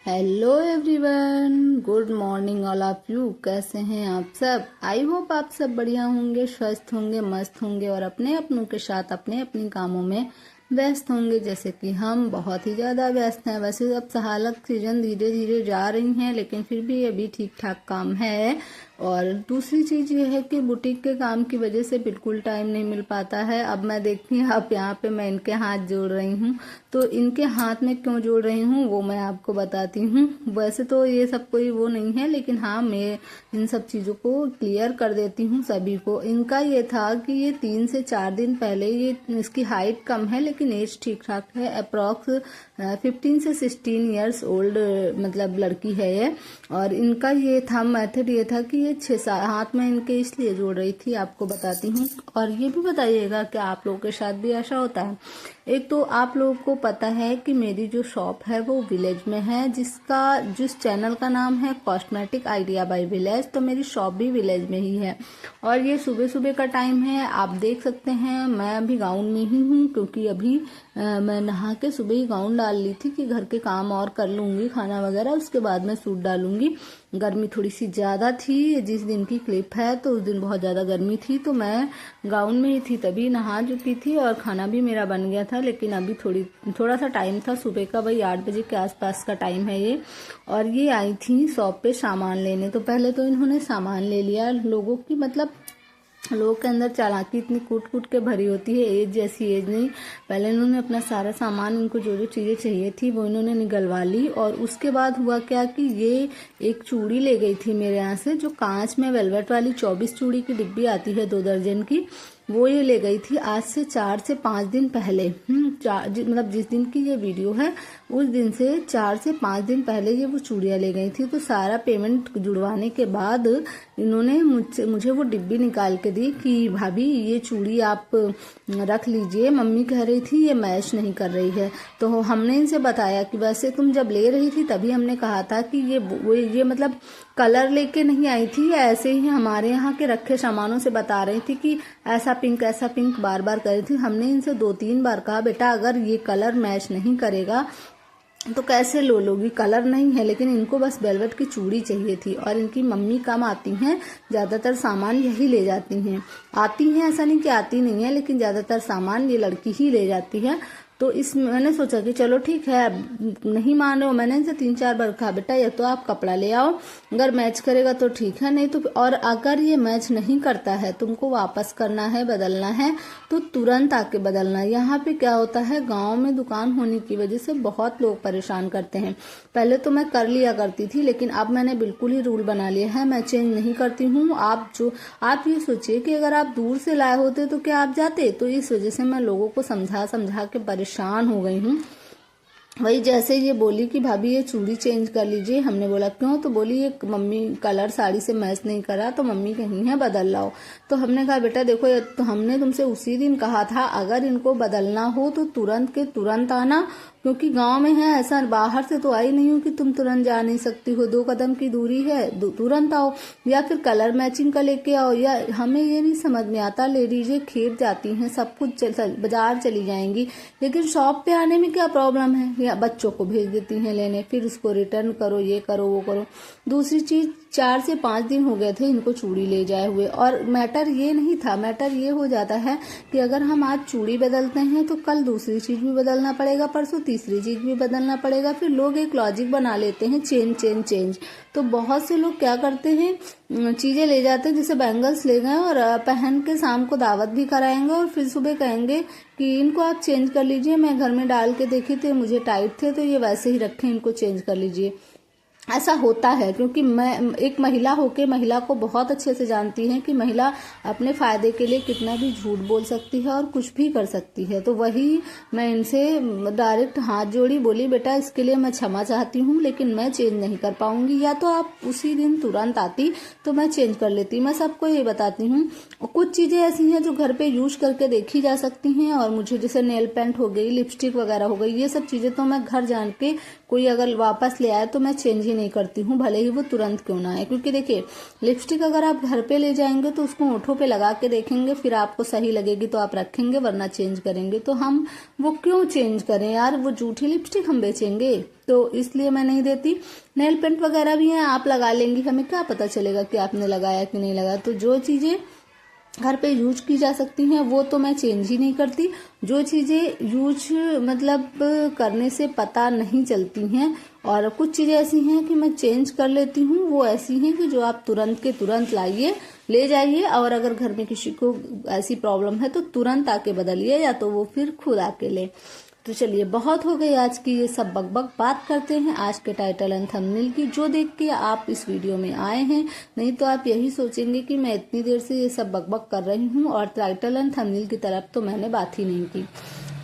Hello everyone, good morning all of you. कैसे हैं आप सब? आई होप आप सब बढ़िया होंगे, स्वस्थ होंगे, मस्त होंगे और अपने अपनों के साथ अपने अपने कामों में व्यस्त होंगे। जैसे कि हम बहुत ही ज़्यादा व्यस्त हैं। वैसे अब सहालक सीजन धीरे धीरे जा रही हैं, लेकिन फिर भी अभी ठीक ठाक काम है। और दूसरी चीज़ ये है कि बुटीक के काम की वजह से बिल्कुल टाइम नहीं मिल पाता है। अब मैं देखती हूँ आप यहाँ पे मैं इनके हाथ जोड़ रही हूँ, तो इनके हाथ में क्यों जोड़ रही हूँ वो मैं आपको बताती हूँ। वैसे तो ये सब कोई वो नहीं है, लेकिन हाँ मैं इन सब चीज़ों को क्लियर कर देती हूँ सभी को। इनका ये था कि ये 3 से 4 दिन पहले, ये इसकी हाइट कम है लेकिन एज ठीक ठाक है, अप्रॉक्स 15 से 16 ईयर्स ओल्ड मतलब लड़की है ये। और इनका ये था मेथड, ये था कि ये 6 हाथ में इनके इसलिए जोड़ रही थी, आपको बताती हूँ। और ये भी बताइएगा कि आप लोगों के साथ भी ऐसा होता है। एक तो आप लोगों को पता है कि मेरी जो शॉप है वो विलेज में है, जिस चैनल का नाम है कॉस्मेटिक आइडिया बाय विलेज, तो मेरी शॉप भी विलेज में ही है। और ये सुबह सुबह का टाइम है, आप देख सकते हैं। मैं अभी गाउन में ही हूँ क्योंकि अभी मैं नहा के सुबह ही गाउन डाल ली थी कि घर के काम और कर लूंगी, खाना वगैरह, उसके बाद मैं सूट डालूंगी। गर्मी थोड़ी सी ज़्यादा थी, जिस दिन की क्लिप है तो उस दिन बहुत ज़्यादा गर्मी थी, तो मैं गाउन में ही थी, तभी नहा चुकी थी और खाना भी मेरा बन गया था। लेकिन अभी थोड़ा सा टाइम था, सुबह का वही 8 बजे के आसपास का टाइम है ये। और ये आई थी शॉप पे सामान लेने। तो पहले तो इन्होंने सामान ले लिया। लोगों की मतलब लोगों के अंदर चालाकी इतनी कूट कूट के भरी होती है, एज जैसी एज नहीं। पहले इन्होंने अपना सारा सामान, इनको जो जो चीज़ें चाहिए थी वो इन्होंने निगलवा ली। और उसके बाद हुआ क्या कि ये एक चूड़ी ले गई थी मेरे यहाँ से, जो कांच में वेलवेट वाली 24 चूड़ी की डिब्बी आती है 2 दर्जन की, वो ये ले गई थी आज से 4 से 5 दिन पहले। मतलब जिस दिन की ये वीडियो है उस दिन से 4 से 5 दिन पहले ये वो चूड़ियाँ ले गई थी। तो सारा पेमेंट जुड़वाने के बाद इन्होंने मुझे वो डिब्बी निकाल के दी कि भाभी ये चूड़ी आप रख लीजिए, मम्मी कह रही थी ये मैच नहीं कर रही है। तो हमने इनसे बताया कि वैसे तुम जब ले रही थी तभी हमने कहा था कि ये मतलब कलर लेके नहीं आई थी, ऐसे ही हमारे यहाँ के रखे सामानों से बता रही थी कि ऐसा पिंक बार बार कर रही थी। हमने इनसे 2-3 बार कहा बेटा अगर ये कलर मैच नहीं करेगा तो कैसे लोगी, कलर नहीं है। लेकिन इनको बस वेलवेट की चूड़ी चाहिए थी। और इनकी मम्मी कम आती हैं, ज़्यादातर सामान यही ले जाती हैं। आती हैं ऐसा नहीं कि आती नहीं है, लेकिन ज़्यादातर सामान ये लड़की ही ले जाती है। तो मैंने सोचा कि चलो ठीक है, अब नहीं मान रहे हो। मैंने इनसे 3-4 बार कहा बेटा या तो आप कपड़ा ले आओ, अगर मैच करेगा तो ठीक है, नहीं तो और अगर ये मैच नहीं करता है, तुमको वापस करना है, बदलना है तो तुरंत आके बदलना। यहाँ पे क्या होता है, गांव में दुकान होने की वजह से बहुत लोग परेशान करते हैं। पहले तो मैं कर लिया करती थी, लेकिन अब मैंने बिल्कुल ही रूल बना लिया है, मैं चेंज नहीं करती हूँ। आप ये सोचिए कि अगर आप दूर से लाए होते तो क्या आप जाते? तो इस वजह से मैं लोगों को समझा समझा के परेशान हो गई हूँ। वही जैसे ये बोली कि भाभी ये चूड़ी चेंज कर लीजिए, हमने बोला क्यों? तो बोली ये मम्मी कलर साड़ी से मैच नहीं करा, तो मम्मी कहीं है बदल लाओ। तो हमने कहा बेटा देखो, ये तो हमने तुमसे उसी दिन कहा था अगर इनको बदलना हो तो तुरंत के तुरंत आना, क्योंकि गांव में है ऐसा, बाहर से तो आई नहीं हूँ कि तुम तुरंत जा नहीं सकती हो, 2 कदम की दूरी है, तुरंत आओ, या फिर कलर मैचिंग का लेके आओ। या हमें ये नहीं समझ में आता, लेडीजें खेत जाती हैं, सब कुछ बाजार चली जाएंगी, लेकिन शॉप पे आने में क्या प्रॉब्लम है? या बच्चों को भेज देती हैं लेने, फिर उसको रिटर्न करो, ये करो वो करो। दूसरी चीज 4 से 5 दिन हो गए थे इनको चूड़ी ले जाए हुए। और मैटर ये नहीं था, मैटर ये हो जाता है कि अगर हम आज चूड़ी बदलते हैं तो कल दूसरी चीज भी बदलना पड़ेगा, परसों तीसरी चीज भी बदलना पड़ेगा। फिर लोग एक लॉजिक बना लेते हैं चेंज। तो बहुत से लोग क्या करते हैं, चीजें ले जाते हैं, जैसे बैंगल्स ले गए और पहन के शाम को दावत भी कराएंगे और फिर सुबह कहेंगे कि इनको आप चेंज कर लीजिए, मैं घर में डाल के देखे थे, मुझे टाइट थे तो ये वैसे ही रखे, इनको चेंज कर लीजिए। ऐसा होता है क्योंकि मैं एक महिला होके महिला को बहुत अच्छे से जानती हैं कि महिला अपने फायदे के लिए कितना भी झूठ बोल सकती है और कुछ भी कर सकती है। तो वही मैं इनसे डायरेक्ट हाथ जोड़ी, बोली बेटा इसके लिए मैं क्षमा चाहती हूँ, लेकिन मैं चेंज नहीं कर पाऊंगी, या तो आप उसी दिन तुरंत आती तो मैं चेंज कर लेती। मैं सबको ये बताती हूँ, कुछ चीजें ऐसी हैं जो घर पे यूज करके देखी जा सकती हैं। और मुझे जैसे नेल पेंट हो गई, लिपस्टिक वगैरह हो गई, ये सब चीजें तो मैं घर जान के, कोई अगर वापस ले आए तो मैं चेंज ही नहीं करती हूँ, भले ही वो तुरंत क्यों ना आए। क्योंकि देखिए लिपस्टिक अगर आप घर पे ले जाएंगे तो उसको होठों पे लगा के देखेंगे, फिर आपको सही लगेगी तो आप रखेंगे, वरना चेंज करेंगे। तो हम वो क्यों चेंज करें यार, वो झूठी लिपस्टिक हम बेचेंगे, तो इसलिए मैं नहीं देती। नेल पेंट वगैरह भी है, आप लगा लेंगी, हमें क्या पता चलेगा कि आपने लगाया कि नहीं लगाया। तो जो चीजें घर पे यूज की जा सकती हैं वो तो मैं चेंज ही नहीं करती। जो चीजें यूज मतलब करने से पता नहीं चलती हैं और कुछ चीजें ऐसी हैं कि मैं चेंज कर लेती हूँ, वो ऐसी हैं कि जो आप तुरंत के तुरंत लाइए, ले जाइए। और अगर घर में किसी को ऐसी प्रॉब्लम है तो तुरंत आके बदलिए, या तो वो फिर खुद आके ले। तो चलिए बहुत हो गई आज की ये सब बकबक, बात करते हैं आज के टाइटल एंड थंबनेल की, जो देख के आप इस वीडियो में आए हैं। नहीं तो आप यही सोचेंगे कि मैं इतनी देर से ये सब बकबक कर रही हूँ और टाइटल एंड थंबनेल की तरफ तो मैंने बात ही नहीं की।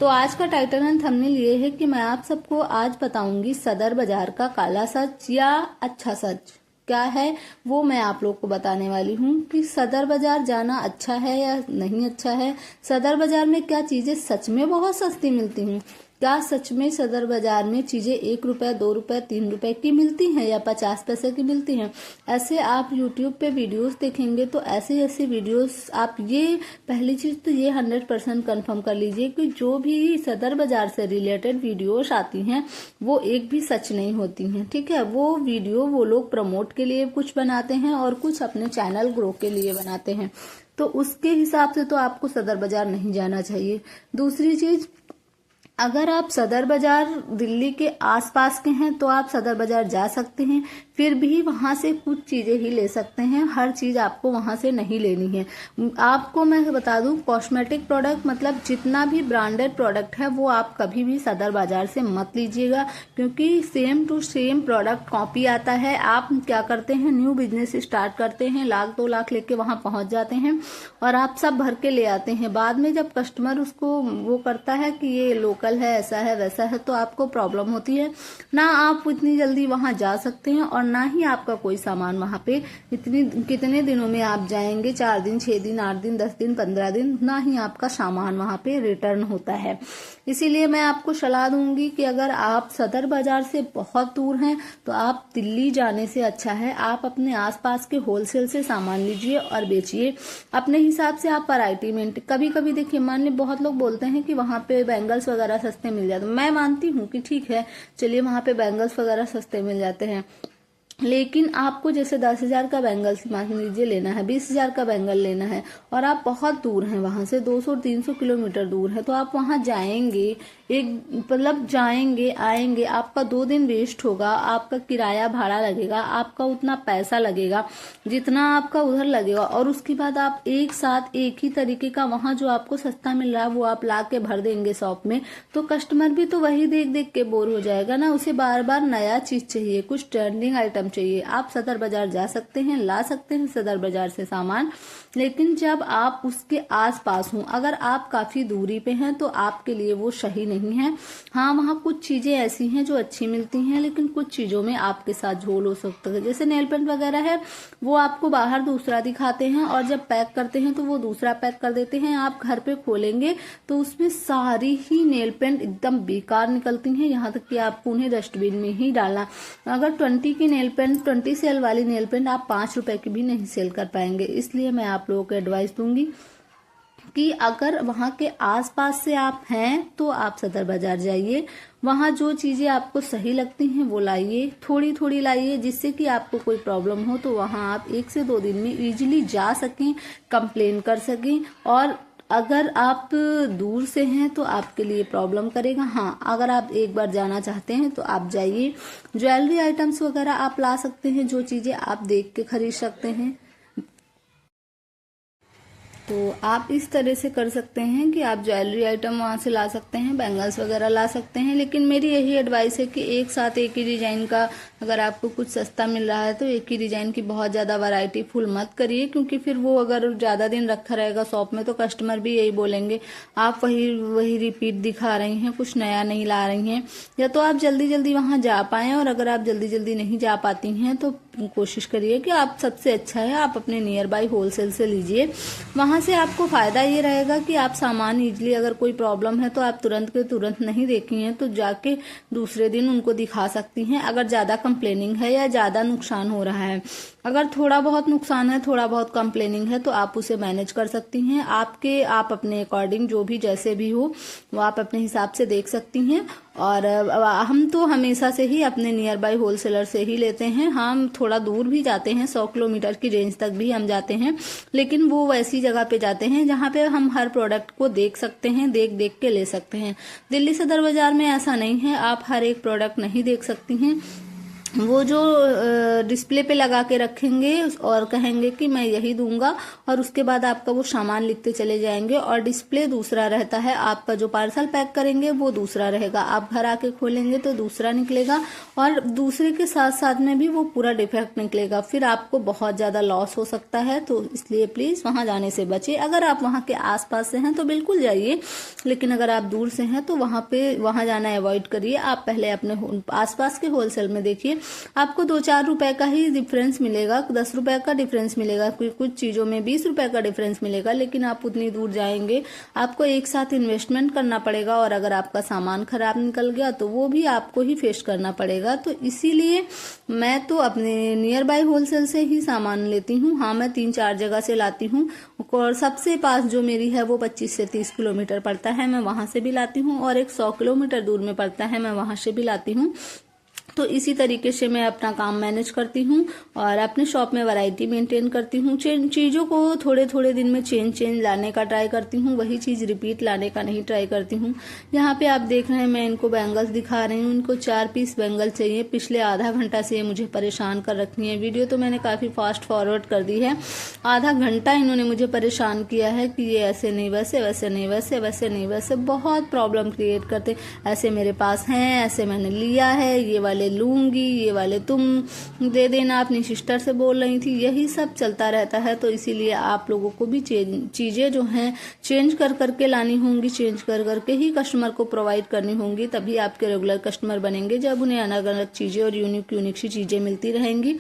तो आज का टाइटल एंड थंबनेल ये है कि मैं आप सबको आज बताऊंगी सदर बाजार का काला सच या अच्छा सच क्या है, वो मैं आप लोग को बताने वाली हूँ कि सदर बाजार जाना अच्छा है या नहीं अच्छा है। सदर बाजार में क्या चीजें सच में बहुत सस्ती मिलती हैं, क्या सच में सदर बाजार में चीजें 1 रुपए 2 रुपए 3 रुपए की मिलती हैं या 50 पैसे की मिलती हैं। ऐसे आप यूट्यूब पे वीडियोस देखेंगे तो ऐसे ऐसे वीडियोस आप, ये पहली चीज तो ये 100% कंफर्म कर लीजिए कि जो भी सदर बाजार से रिलेटेड वीडियोस आती हैं वो एक भी सच नहीं होती हैं। ठीक है, वो वीडियो वो लोग प्रमोट के लिए कुछ बनाते हैं और कुछ अपने चैनल ग्रो के लिए बनाते हैं। तो उसके हिसाब से तो आपको सदर बाजार नहीं जाना चाहिए। दूसरी चीज, अगर आप सदर बाजार दिल्ली के आसपास के हैं तो आप सदर बाजार जा सकते हैं, फिर भी वहां से कुछ चीजें ही ले सकते हैं, हर चीज आपको वहां से नहीं लेनी है। आपको मैं बता दूं, कॉस्मेटिक प्रोडक्ट मतलब जितना भी ब्रांडेड प्रोडक्ट है वो आप कभी भी सदर बाजार से मत लीजिएगा, क्योंकि same to same product copy आता है। आप क्या करते हैं, न्यू बिजनेस स्टार्ट करते हैं, 1-2 लाख लेके वहां पहुंच जाते हैं और आप सब भर के ले आते हैं। बाद में जब कस्टमर उसको वो करता है कि ये लोकल है, ऐसा है वैसा है, तो आपको प्रॉब्लम होती है ना। आप इतनी जल्दी वहां जा सकते हैं और ना ही आपका कोई सामान वहां पे कितने दिनों में आप जाएंगे, 4 दिन 6 दिन 8 दिन 10 दिन 15 दिन, ना ही आपका सामान वहां पे रिटर्न होता है। इसीलिए मैं आपको सलाह दूंगी कि अगर आप सदर बाजार से बहुत दूर हैं तो आप दिल्ली जाने से अच्छा है आप अपने आसपास के होलसेल से सामान लीजिए और बेचिए अपने हिसाब से। आप वैरायटी में कभी कभी देखिए, मान ली बहुत लोग बोलते हैं कि वहां पे बैंगल्स वगैरह सस्ते मिल जाते हैं। मैं मानती हूँ कि ठीक है, चलिए वहां पे बैंगल्स वगैरह सस्ते मिल जाते हैं, लेकिन आपको जैसे 10,000 का बैंगल मान लीजिए लेना है, 20,000 का बैंगल लेना है और आप बहुत दूर हैं, वहां से 200-300 किलोमीटर दूर है, तो आप वहां जाएंगे, एक मतलब जाएंगे आएंगे, आपका 2 दिन वेस्ट होगा, आपका किराया भाड़ा लगेगा, आपका उतना पैसा लगेगा जितना आपका उधर लगेगा, और उसके बाद आप एक साथ एक ही तरीके का वहां जो आपको सस्ता मिल रहा है वो आप ला के भर देंगे शॉप में, तो कस्टमर भी तो वही देख देख के बोर हो जाएगा ना। उसे बार बार नया चीज चाहिए, कुछ ट्रेंडिंग आइटम चाहिए। आप सदर बाजार जा सकते हैं, ला सकते हैं सदर बाजार से सामान, लेकिन जब आप उसके आसपास हो, अगर आप काफी दूरी पे हैं तो आपके लिए वो सही नहीं है। हाँ, वहाँ कुछ चीजें ऐसी हैं जो अच्छी मिलती हैं, लेकिन कुछ चीजों में आपके साथ झोल हो सकता है। जैसे नेल पेंट वगैरह है, वो आपको बाहर दूसरा दिखाते हैं और जब पैक करते हैं तो वो दूसरा पैक कर देते हैं। आप घर पे खोलेंगे तो उसमें सारी ही नेल पेंट एकदम बेकार निकलती हैं, यहाँ तक कि आपको उन्हें डस्टबिन में ही डालना। अगर 20 की नेल पेंट, 20 सेल वाली नेल पेंट आप 5 रुपए की भी नहीं सेल कर पाएंगे। इसलिए मैं आप लोगों को एडवाइस दूंगी कि अगर वहां के आसपास से आप हैं तो आप सदर बाजार जाइए, वहां जो चीजें आपको सही लगती हैं वो लाइए, थोड़ी थोड़ी लाइए, जिससे कि आपको कोई प्रॉब्लम हो तो वहां आप 1 से 2 दिन में इजीली जा सकें, कंप्लेन कर सकें। और अगर आप दूर से हैं तो आपके लिए प्रॉब्लम करेगा। हाँ, अगर आप एक बार जाना चाहते हैं तो आप जाइए। ज्वेलरी आइटम्स वगैरह आप ला सकते हैं, जो चीजें आप देख के खरीद सकते हैं। तो आप इस तरह से कर सकते हैं कि आप ज्वेलरी आइटम वहां से ला सकते हैं, बैंगल्स वगैरह ला सकते हैं। लेकिन मेरी यही एडवाइस है कि एक साथ एक ही डिजाइन का अगर आपको कुछ सस्ता मिल रहा है तो एक ही डिजाइन की बहुत ज्यादा वैरायटी फुल मत करिए, क्योंकि फिर वो अगर ज्यादा दिन रखा रहेगा शॉप में तो कस्टमर भी यही बोलेंगे आप वही रिपीट दिखा रही हैं, कुछ नया नहीं ला रही हैं। या तो आप जल्दी जल्दी वहां जा पाए, और अगर आप जल्दी जल्दी नहीं जा पाती हैं तो कोशिश करिए कि आप सबसे अच्छा है आप अपने नियर बाय होलसेल से लीजिए। वहां वहाँ से आपको फ़ायदा ये रहेगा कि आप सामान ईजिली, अगर कोई प्रॉब्लम है तो आप तुरंत के तुरंत नहीं देखी हैं तो जाके दूसरे दिन उनको दिखा सकती हैं। अगर ज़्यादा कंप्लेनिंग है या ज़्यादा नुकसान हो रहा है, अगर थोड़ा बहुत नुकसान है, थोड़ा बहुत कंप्लेनिंग है, तो आप उसे मैनेज कर सकती हैं। आप अपने अकॉर्डिंग जो भी जैसे भी हो वो आप अपने हिसाब से देख सकती हैं। और हम तो हमेशा से ही अपने नियर बाय होलसेलर से ही लेते हैं। हम थोड़ा दूर भी जाते हैं, 100 किलोमीटर की रेंज तक भी हम जाते हैं, लेकिन वो वैसी जगह पे जाते हैं जहाँ पे हम हर प्रोडक्ट को देख सकते हैं, देख देख के ले सकते हैं। दिल्ली सदर बाजार में ऐसा नहीं है, आप हर एक प्रोडक्ट नहीं देख सकती हैं। वो जो डिस्प्ले पे लगा के रखेंगे और कहेंगे कि मैं यही दूंगा, और उसके बाद आपका वो सामान लिखते चले जाएंगे, और डिस्प्ले दूसरा रहता है, आपका जो पार्सल पैक करेंगे वो दूसरा रहेगा, आप घर आके खोलेंगे तो दूसरा निकलेगा, और दूसरे के साथ साथ में भी वो पूरा डिफेक्ट निकलेगा। फिर आपको बहुत ज्यादा लॉस हो सकता है, तो इसलिए प्लीज वहां जाने से बचिए। अगर आप वहां के आसपास से हैं तो बिल्कुल जाइए, लेकिन अगर आप दूर से हैं तो वहां जाना अवॉइड करिए। आप पहले अपने आसपास के होलसेल में देखिए, आपको 2-4 रुपए का ही डिफरेंस मिलेगा, 10 रुपए का डिफरेंस मिलेगा, कुछ चीजों में 20 रुपए का डिफरेंस मिलेगा, लेकिन आप उतनी दूर जाएंगे, आपको एक साथ इन्वेस्टमेंट करना पड़ेगा, और अगर आपका सामान खराब निकल गया तो वो भी आपको ही फेस करना पड़ेगा। तो इसीलिए मैं तो अपने नियर बाय होलसेल से ही सामान लेती हूँ। हाँ, मैं 3-4 जगह से लाती हूँ, और सबसे पास जो मेरी है वो 25 से 30 किलोमीटर पड़ता है, मैं वहां से भी लाती हूँ, और एक 100 किलोमीटर दूर में पड़ता है, मैं वहां से भी लाती हूँ। तो इसी तरीके से मैं अपना काम मैनेज करती हूँ, और अपने शॉप में वैरायटी मेंटेन करती हूँ। चीज़ों को थोड़े थोड़े दिन में चेंज लाने का ट्राई करती हूँ, वही चीज़ रिपीट लाने का नहीं ट्राई करती हूँ। यहाँ पे आप देख रहे हैं, मैं इनको बैंगल्स दिखा रही हूँ, इनको 4 पीस बैंगल चाहिए। पिछले आधा घंटा से ये मुझे परेशान कर रखी है। वीडियो तो मैंने काफ़ी फास्ट फॉरवर्ड कर दी है, आधा घंटा इन्होंने मुझे परेशान किया है कि ये ऐसे नहीं वैसे, वैसे नहीं वैसे, वैसे नहीं वैसे, बहुत प्रॉब्लम क्रिएट करते। ऐसे मेरे पास हैं, ऐसे मैंने लिया है, ये वाले लूंगी, ये वाले तुम दे देना, अपनी सिस्टर से बोल रही थी, यही सब चलता रहता है। तो इसीलिए आप लोगों को भी चीजें जो हैं चेंज कर करके लानी होंगी, चेंज कर करके ही कस्टमर को प्रोवाइड करनी होंगी, तभी आपके रेगुलर कस्टमर बनेंगे, जब उन्हें अलग अलग चीजें और यूनिक सी चीजें मिलती रहेंगी।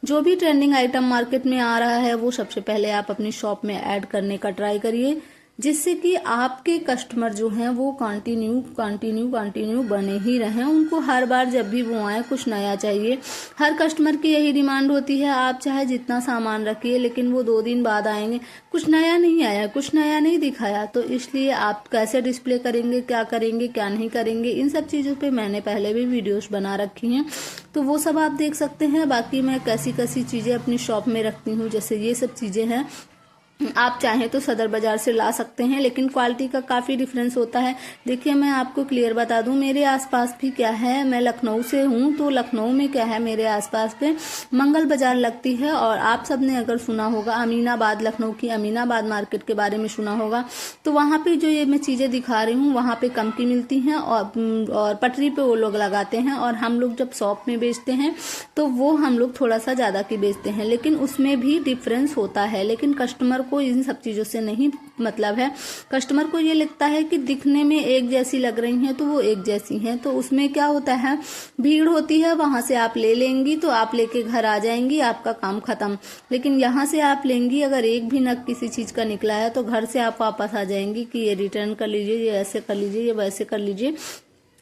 जो भी ट्रेंडिंग आइटम मार्केट में आ रहा है वो सबसे पहले आप अपनी शॉप में ऐड करने का ट्राई करिए, जिससे कि आपके कस्टमर जो हैं वो कंटिन्यू बने ही रहें। उनको हर बार जब भी वो आए कुछ नया चाहिए। हर कस्टमर की यही डिमांड होती है, आप चाहे जितना सामान रखिए, लेकिन वो 2 दिन बाद आएंगे, कुछ नया नहीं आया, कुछ नया नहीं दिखाया। तो इसलिए आप कैसे डिस्प्ले करेंगे, क्या करेंगे, क्या नहीं करेंगे, इन सब चीज़ों पे मैंने पहले भी वीडियोस बना रखी हैं, तो वो सब आप देख सकते हैं। बाकी मैं कैसी कैसी चीज़ें अपनी शॉप में रखती हूँ, जैसे ये सब चीज़ें हैं, आप चाहें तो सदर बाजार से ला सकते हैं, लेकिन क्वालिटी का काफ़ी डिफरेंस होता है। देखिए, मैं आपको क्लियर बता दूं, मेरे आसपास भी क्या है, मैं लखनऊ से हूं, तो लखनऊ में क्या है, मेरे आसपास पे मंगल बाजार लगती है, और आप सबने अगर सुना होगा अमीनाबाद, लखनऊ की अमीनाबाद मार्केट के बारे में सुना होगा, तो वहाँ पे जो ये मैं चीज़ें दिखा रही हूँ, वहाँ पे कम की मिलती हैं, और पटरी पे वो लोग लगाते हैं, और हम लोग जब शॉप में बेचते हैं तो वो हम लोग थोड़ा सा ज़्यादा की बेचते हैं, लेकिन उसमें भी डिफरेंस होता है। लेकिन कस्टमर को इन सब चीजों से नहीं मतलब है, कस्टमर को ये लगता है कि दिखने में एक जैसी लग रही हैं तो वो एक जैसी हैं, तो उसमें क्या होता है, भीड़ होती है, वहां से आप ले लेंगी तो आप लेके घर आ जाएंगी, आपका काम खत्म। लेकिन यहाँ से आप लेंगी, अगर एक भी नग किसी चीज का निकला है तो घर से आप वापस आ जाएंगी कि ये रिटर्न कर लीजिए, ये ऐसे कर लीजिए, ये वैसे कर लीजिए।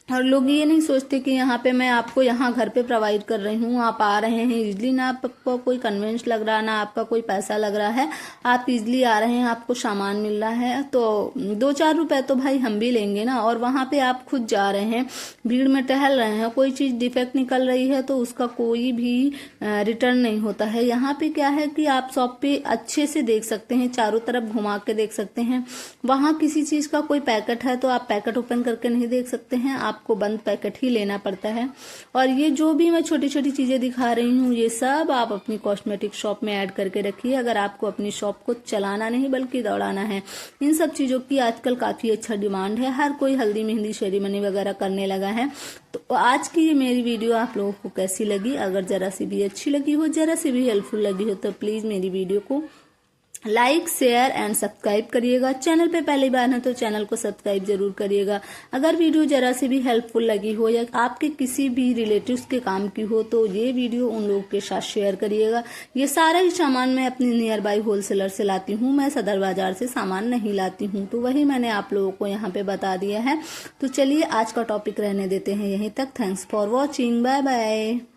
और लोग ये नहीं सोचते कि यहाँ पे मैं आपको यहाँ घर पे प्रोवाइड कर रही हूँ, आप आ रहे हैं इजली, ना आपको कोई कन्वेंस लग रहा, ना आपका कोई पैसा लग रहा है, आप इजली आ रहे हैं, आपको सामान मिल रहा है, तो 2-4 रुपए तो भाई हम भी लेंगे ना। और वहाँ पे आप खुद जा रहे हैं, भीड़ में टहल रहे हैं, कोई चीज डिफेक्ट निकल रही है तो उसका कोई भी रिटर्न नहीं होता है। यहाँ पे क्या है कि आप शॉप पे अच्छे से देख सकते हैं, चारों तरफ घुमा के देख सकते हैं। वहाँ किसी चीज का कोई पैकेट है तो आप पैकेट ओपन करके नहीं देख सकते हैं, आपको बंद पैकेट ही लेना पड़ता है। और ये जो भी मैं छोटी छोटी चीजें दिखा रही हूँ, ये सब आप अपनी कॉस्मेटिक शॉप में ऐड करके रखिए, अगर आपको अपनी शॉप को चलाना नहीं बल्कि दौड़ाना है। इन सब चीजों की आजकल काफी अच्छा डिमांड है, हर कोई हल्दी मेहंदी सेरेमनी वगैरह करने लगा है। तो आज की ये मेरी वीडियो आप लोगों को कैसी लगी? अगर जरा सी भी अच्छी लगी हो, जरा सी भी हेल्पफुल लगी हो, तो प्लीज मेरी वीडियो को लाइक शेयर एंड सब्सक्राइब करिएगा। चैनल पे पहली बार है तो चैनल को सब्सक्राइब जरूर करिएगा। अगर वीडियो जरा से भी हेल्पफुल लगी हो या आपके किसी भी रिलेटिव्स के काम की हो तो ये वीडियो उन लोगों के साथ शेयर करिएगा। ये सारा ही सामान मैं अपनी नियर बाई होलसेलर से लाती हूँ, मैं सदर बाजार से सामान नहीं लाती हूँ, तो वही मैंने आप लोगों को यहाँ पे बता दिया है। तो चलिए आज का टॉपिक रहने देते हैं यहीं तक। Thanks for watching, bye bye.